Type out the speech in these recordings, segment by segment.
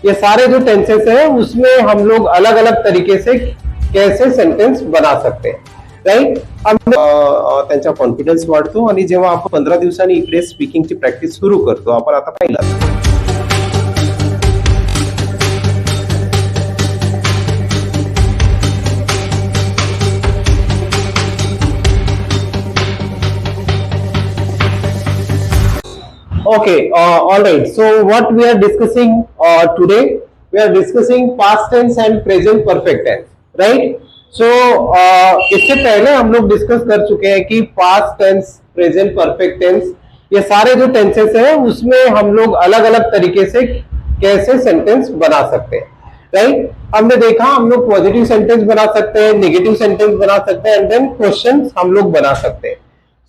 ये सारे जो टेंसेस हैं उसमें हम लोग अलग अलग तरीके से कैसे सेंटेन्स बना सकते हैं, राईट. त्यांचा कॉन्फिडन्स वाढतो आणि जेव्हा आपण 15 दिवसांनी इकडे स्पीकिंगची प्रॅक्टिस सुरू करतो, आपण आता पाहिलं. Okay, all right. So what we are discussing today, we are discussing past tense and present perfect tense, right? So इससे पहले हम लोग डिस्कस कर चुके हैं कि past tense, present perfect tense, ये सारे जो टेंसेस हैं उसमें हम लोग अलग अलग तरीके से कैसे सेंटेंस बना सकते हैं, राइट. हमने देखा हम लोग पॉजिटिव सेंटेंस बना सकते हैं, नेगेटिव सेंटेंस बना सकते हैं, एंड देन क्वेश्चंस हम लोग बना सकते हैं.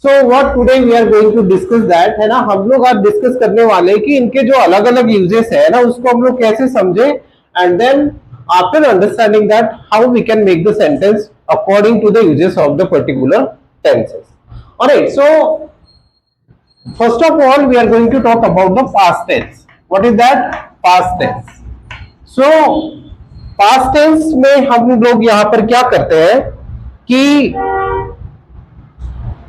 So what today we are going to discuss that, है ना, हम लोग आज डिस्कस करने वाले कि इनके जो अलग अलग यूजेस है ना उसको हम लोग कैसे समझे, and then after understanding that how we can make the sentence according to the usages of the particular tenses. Alright, so first of all we are going to talk about the past tense. What is that? Past tense. So past tense में हम लोग यहां पर क्या करते हैं कि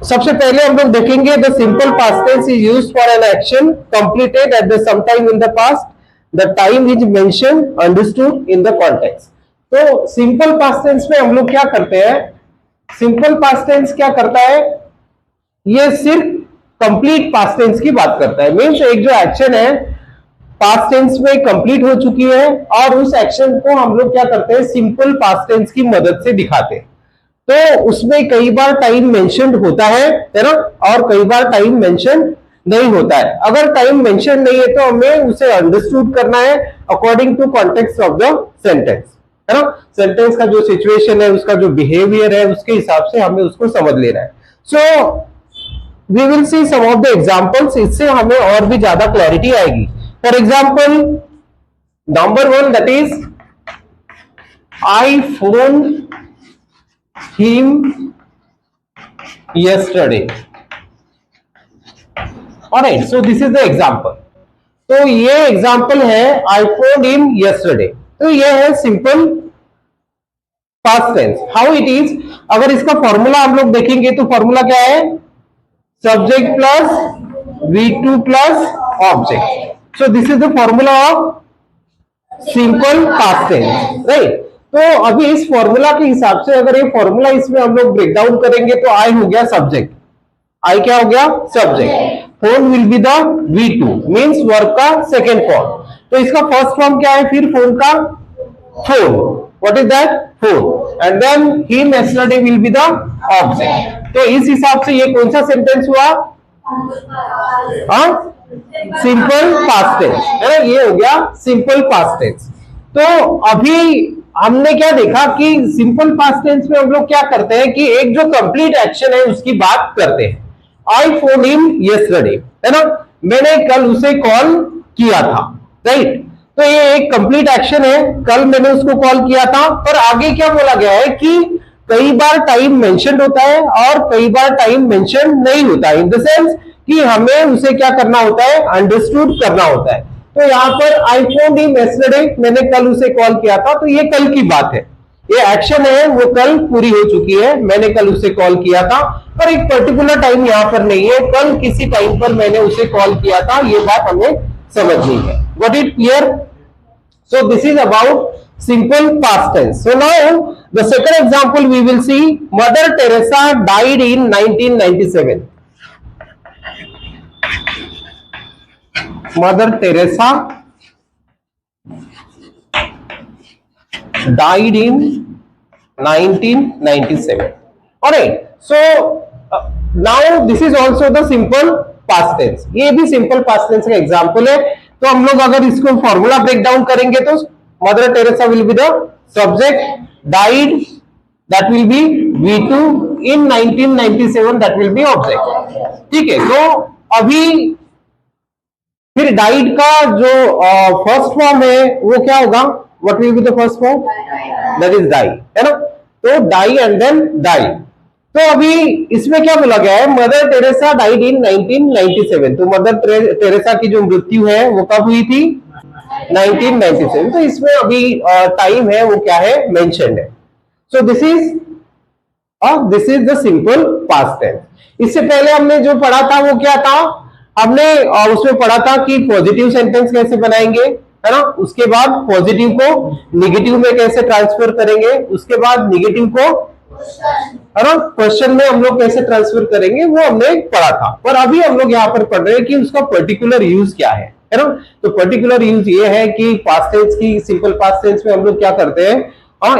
सबसे पहले हम लोग देखेंगे the simple past tense is used for an action completed at the some time in the past, the time is mentioned understood in the context. तो सिंपल पास्ट टेंस में हम लोग क्या करते हैं? सिंपल पास्ट टेंस क्या करता है? ये सिर्फ कंप्लीट पास्ट टेंस की बात करता है. मींस एक जो एक्शन है पास्ट टेंस में कंप्लीट हो चुकी है और उस एक्शन को हम लोग क्या करते हैं? सिंपल पास्ट टेंस की मदद से दिखाते हैं. तो उसमें कई बार टाइम मेंशन्ड होता है ना, और कई बार टाइम मेंशन नहीं होता है. अगर टाइम मेंशन नहीं है तो हमें उसे अंडरस्टूड करना है according to context of the sentence, है ना. सेंटेंस का जो सिचुएशन है, उसका जो बिहेवियर है, उसके हिसाब से हमें उसको समझ लेना है. So we will see some of the examples, इससे हमें और भी ज्यादा क्लैरिटी आएगी. For example number 1, that is I phone him yesterday. Alright, so this is the example. तो ये एग्जाम्पल है I phoned him yesterday. तो ये है simple past tense. How it is? अगर इसका फॉर्मूला हम लोग देखेंगे तो फॉर्मूला क्या है? Subject plus V2 plus object. So this is the formula of simple past tense, right. तो अभी इस फॉर्मूला के हिसाब से अगर ये फॉर्मूला इसमें हम लोग ब्रेक डाउन करेंगे तो आई हो गया सब्जेक्ट. आई क्या हो गया? Subject. Phone will be the V2, means verb का सेकेंड फॉर्म. तो इसका फर्स्ट फॉर्म क्या है फिर फोन का? Phone. What is that? Phone. And than him yesterday will be the object. तो इस हिसाब से ये कौन सा सेंटेंस हुआ? सिंपल पास्ट टेंस, है ना. ये हो गया सिंपल पास्ट टेंस. तो अभी हमने क्या देखा कि सिंपल पास्ट टेंस में हम लोग क्या करते हैं कि एक जो कंप्लीट एक्शन है उसकी बात करते हैं. आई फोन हिम यस्टरडे, है ना, मैंने कल उसे कॉल किया था, राइट. तो ये एक कंप्लीट एक्शन है, कल मैंने उसको कॉल किया था. पर आगे क्या बोला गया है कि कई बार टाइम मेंशन होता है और कई बार टाइम मेंशन नहीं होता है, इन द सेंस कि हमें उसे क्या करना होता है? अंडरस्टूड करना होता है. तो यहाँ पर आई फोन हिम यस्टरडे, मैंने कल उसे कॉल किया था, तो ये कल की बात है. ये एक्शन है वो कल पूरी हो चुकी है, मैंने कल उसे कॉल किया था. पर एक पर्टिकुलर टाइम यहाँ पर नहीं है, कल किसी टाइम पर मैंने उसे कॉल किया था, ये बात हमें समझनी है. Got it clear? So this is about simple past tense. So now the second example we will see. Mother Teresa died in 1997. Mother Teresa died in 1997. Alright, so now this is also the simple past tense. ये भी simple past tense का example है. तो हम लोग अगर इसको formula break down करेंगे तो mother Teresa will be the subject, died that will be V2, in 1997 that will be object. ठीक है. तो अभी फिर डाइड का जो फर्स्ट फॉर्म है वो क्या होगा? What will be the first form? That is die, है ना. तो डाई एंड देन डाई. तो अभी इसमें क्या बोला गया है? Mother Teresa died in 1997. तो मदर टेरेसा की जो मृत्यु है वो कब हुई थी? 1997। तो इसमें अभी टाइम है वो क्या है, मेंशन्ड है। So this is the simple past tense. इससे पहले हमने जो पढ़ा था वो क्या था, हमने उसमें पढ़ा था कि पॉजिटिव सेंटेंस कैसे बनाएंगे, है ना। उसके बाद पॉजिटिव को निगेटिव में कैसे ट्रांसफर करेंगे, उसके बाद निगेटिव को, है ना, क्वेश्चन में हम लोग कैसे ट्रांसफर करेंगे, वो हमने पढ़ा था। पर अभी हम लोग यहाँ पर पढ़ रहे हैं कि उसका पर्टिकुलर यूज क्या है ना। तो पर्टिकुलर यूज ये है कि पास्ट टेंस की, सिंपल पास्ट टेंस में हम लोग क्या करते हैं,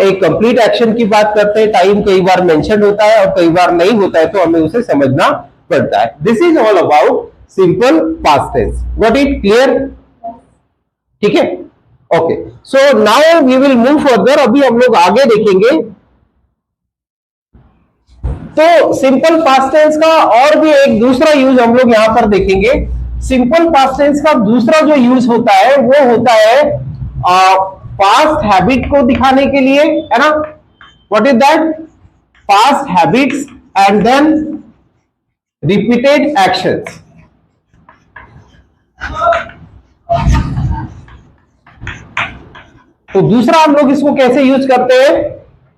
एक कंप्लीट एक्शन की बात करते हैं। टाइम कई बार मेंशन होता है और कई बार नहीं होता है, तो हमें उसे समझना पड़ता है। This is all about simple past tense. Got it clear? ठीक है, okay. So now we will move further. अभी हम लोग आगे देखेंगे। तो सिंपल पास्ट टेंस का और भी एक दूसरा यूज हम लोग यहां पर देखेंगे। सिंपल पास्ट टेंस का दूसरा जो यूज होता है वो होता है पास्ट हैबिट को दिखाने के लिए, है ना। What is that? Past habits and then repeated actions. तो दूसरा हम लोग इसको कैसे यूज करते हैं,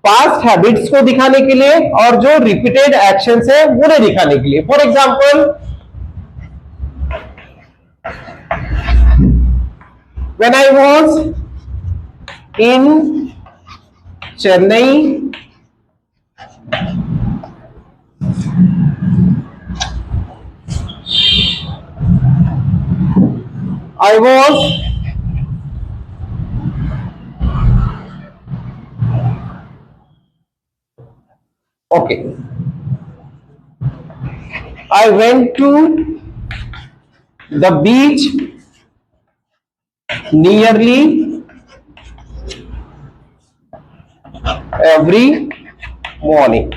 पास्ट हैबिट्स को दिखाने के लिए और जो रिपीटेड एक्शंस है उन्हें दिखाने के लिए। For example, when I was in Chennai, I was okay. I went to the beach nearly every morning.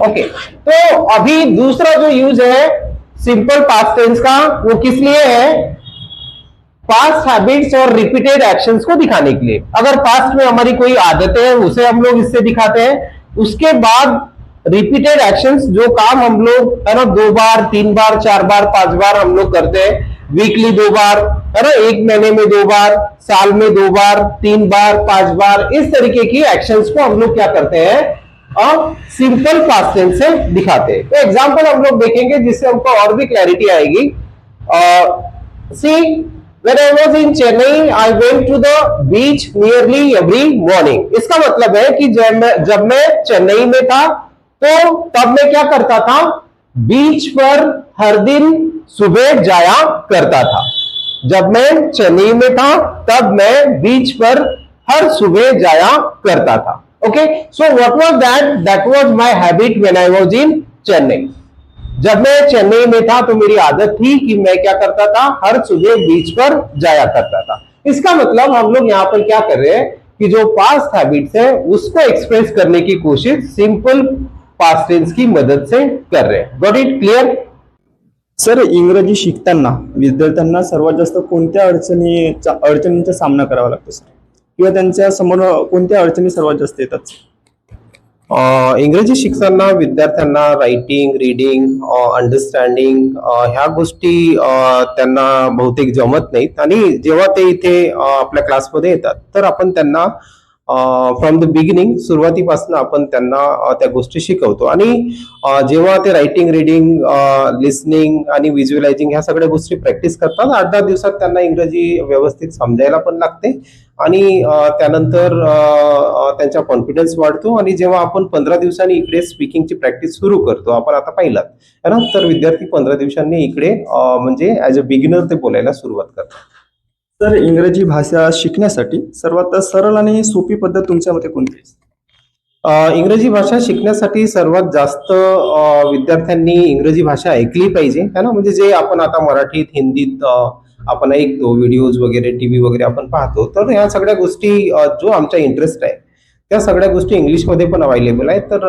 Okay, तो अभी दूसरा जो यूज है सिंपल पास्ट टेंस का वो किस लिए है, पास्ट हैबिट्स और रिपीटेड एक्शंस को दिखाने के लिए। अगर पास्ट में हमारी कोई आदतें हैं उसे हम लोग इससे दिखाते हैं, उसके बाद रिपीटेड एक्शंस, जो काम हम लोग, है ना, 2 बार 3 बार 4 बार 5 बार हम लोग करते हैं, वीकली 2 बार, है ना, 1 महीने में 2 बार, साल में 2 बार, 3 बार 5 बार, इस तरीके की एक्शंस को हम लोग क्या करते हैं, सिंपल पास्ट टेंस से दिखाते हैं। तो एग्जांपल हम लोग देखेंगे जिससे हमको और भी क्लैरिटी आएगी। See, when I was in Chennai I went to the beach nearly every morning. इसका मतलब है कि जब मैं चेन्नई में था तो तब मैं क्या करता था, बीच पर हर दिन सुबह जाया करता था। जब मैं चेन्नई में था तब मैं बीच पर हर सुबह जाया करता था। Okay, so what was that? That was my habit when I was in Chennai. जब मैं चेन्नई में था तो मेरी आदत थी कि मैं क्या करता था, हर सुबह बीच पर जाया करता था। इसका मतलब हम लोग यहाँ पर क्या कर रहे हैं कि जो पास्ट हैबिट्स है उसको एक्सप्रेस करने की कोशिश सिंपल पास्ट टेंस की मदद से कर रहे हैं। Got it clear? सर, इंग्रजी शिकताना विद्यार्थ्यांना सर्वात जास्त कोणत्या अडचणींचा सामना करावा लागतो सर, किंवा त्यांच्या समोर कोणत्या अडचणी सर्वात जास्त येतात? इंग्रजी शिकताना विद्यार्थ्यांना रायटिंग, रीडिंग, अंडरस्टँडिंग ह्या गोष्टी त्यांना बहुतेक जमत नाहीत, आणि जेव्हा ते इथे आपल्या क्लासमध्ये येतात तर आपण त्यांना फ्रॉम द बिगिनिंग, सुरुवातीपासून आपण त्यांना त्या गोष्टी शिकवतो। आणि जेव्हा ते रायटिंग, रीडिंग, लिसनिंग आणि व्हिज्युअलायझिंग ह्या सगळ्या गोष्टी प्रॅक्टिस करतात, 8-10 दिवसात त्यांना इंग्रजी व्यवस्थित समजायला पण लागते, आणि त्यानंतर त्यांचा कॉन्फिडन्स वाढतो। आणि जेव्हा आपण 15 दिवसांनी इकडे स्पीकिंगची प्रॅक्टिस सुरू करतो, आपण आता पाहिलात है ना, तर विद्यार्थी 15 दिवसांनी इकडे म्हणजे ऍज अ बिगिनर ते बोलायला सुरुवात करतात। सर, इंग्रजी भाषा शिकण्यासाठी सर्वात सरळ आणि सोपी पद्धत तुमच्या मते कोणती आहे? इंग्रजी भाषा शिकण्यासाठी सर्वात जास्त विद्यार्थ्यांनी इंग्रजी भाषा ऐकली पाहिजे, है ना। म्हणजे जे आपण आता मराठीत, हिंदीत आपण ऐकतो, व्हिडिओज वगैरे, टीव्ही वगैरे आपण पाहतो, तर ह्या सगळ्या गोष्टी जो आमचा इंटरेस्ट आहे त्या सगळ्या गोष्टी इंग्लिशमध्ये पण अवेलेबल आहेत। तर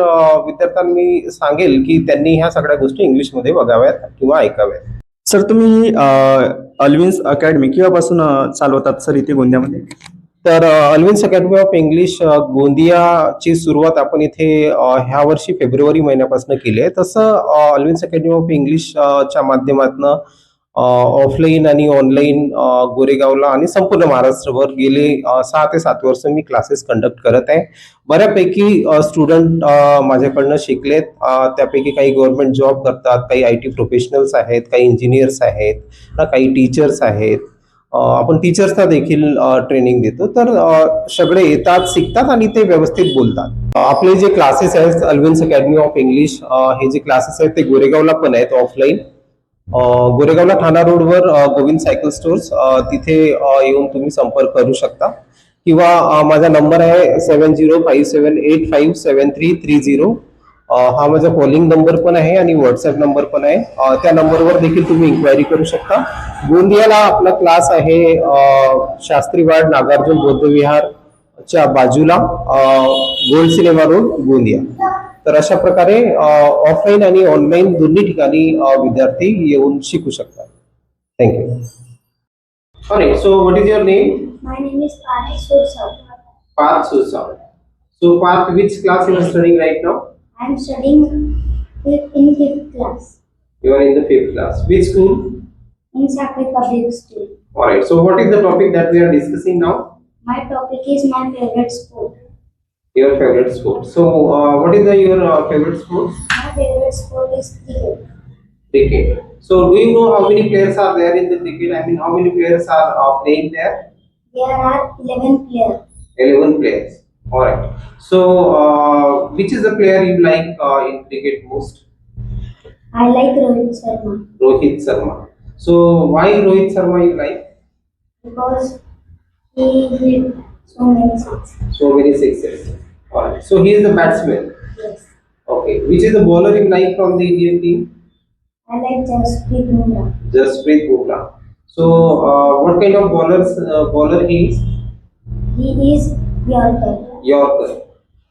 विद्यार्थ्यांना मी सांगेल की त्यांनी ह्या सगळ्या गोष्टी इंग्लिशमध्ये बघाव्यात किंवा ऐकाव्यात। सर, तुम्ही अल्विन्स अकॅडमी केव्हापासून चालवतात सर इथे गोंदियामध्ये? तर अल्विन्स अकॅडमी ऑफ इंग्लिश गोंदियाची सुरुवात आपण इथे ह्या वर्षी फेब्रुवारी महिन्यापासून केली आहे। तसं अल्विन्स अकॅडमी ऑफ इंग्लिशच्या माध्यमातून ऑफलाईन आणि ऑनलाईन गोरेगावला आणि संपूर्ण महाराष्ट्रभर गेले 6 ते 7 वर्ष मी क्लासेस कंडक्ट करत आहे. बऱ्यापैकी स्टुडंट माझ्याकडनं शिकलेत. त्यापैकी काही गव्हर्नमेंट जॉब करतात, काही IT प्रोफेशनल्स आहेत, काही इंजिनियर्स आहेत, काही टीचर्स आहेत. आपण टीचर्सना देखील ट्रेनिंग देतो. तर सगळे येतात, शिकतात आणि ते व्यवस्थित बोलतात. आपले जे क्लासेस आहेत अल्विन्स अकॅडमी ऑफ इंग्लिश, हे जे क्लासेस आहेत ते गोरेगावला पण आहेत ऑफलाईन. गोरेगावला ठाणा रोडवर गोविंद सायकल स्टोर्स, तिथे येऊन तुम्ही संपर्क करू शकता किंवा माझा नंबर आहे 7057857330. हा माझा कॉलिंग नंबर पण आहे आणि व्हॉट्सअप नंबर पण आहे. त्या नंबरवर देखील तुम्ही इन्क्वायरी करू शकता. गोंदियाला आपला क्लास आहे शास्त्रीवाड नागार्जुन बौद्ध विहारच्या बाजूला, गोल्ड सिनेमा रोड, गोंदिया. तर अशा प्रकारे ऑफलाईन आणि ऑनलाईन दोन्ही ठिकाणी विद्यार्थी येऊन शिकू शकतात. Thank you. Alright, so what is your name? My name is Parth Sursav. Parth Sursav. So Parth, which class you are studying right now? I am studying in 5th class You are in the 5th class. Which school? in Sacred Public School. Alright, so what is the topic that we are discussing now? My topic is my favorite sport. Your favorite sport. So what is your favorite sport? My favorite sport is cricket. Cricket. So do you know how many players are there in the cricket? I mean, how many players are playing there? There are 11 players. 11 players. Alright. So which is the player you like in cricket most? I like Rohit Sharma Rohit Sharma. So why Rohit Sharma you like? because he hit so many sixes. So many sixes. Alright. So he is the batsman. Yes. Okay. Which is the bowler you like from the Indian team? I like Jasprit Bumrah. Jasprit Bumrah. So what kind of bowler he is? He is Yorker. Yorker.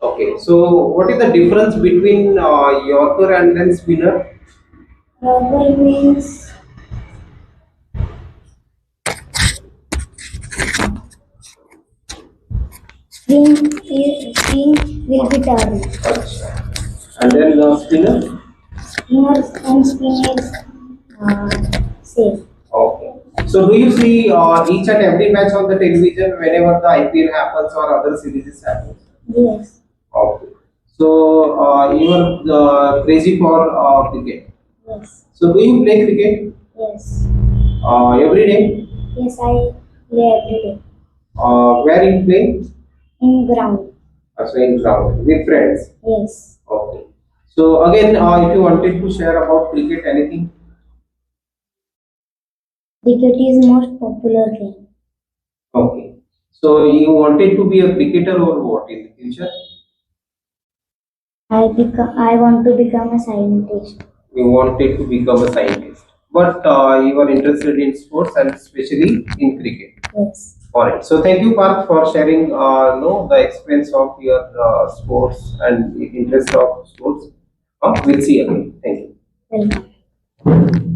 Okay. So what is the difference between Yorker and then spinner? Yorker means spin will be turned. And then spinner? Spinner and spin is safe. Okay. So do you see each and every match on the television whenever the IPL happens or other series happens? Yes. Okay. So you are crazy for cricket. Yes. So do you play cricket Yes. every day? Yes, I play every day Where you play? in ground. Also in ground with friends. Yes. Okay. So again, if you wanted to share about cricket, anything? Cricket is most popular game. Okay. So you wanted to be a cricketer or what in the future? I want to become a scientist. You wanted to become a scientist, but you are interested in sports and especially in cricket. Yes. Alright. So thank you, Parth, for sharing the experience of your sports and interest of sports. We'll see you again. Thank you. Welcome.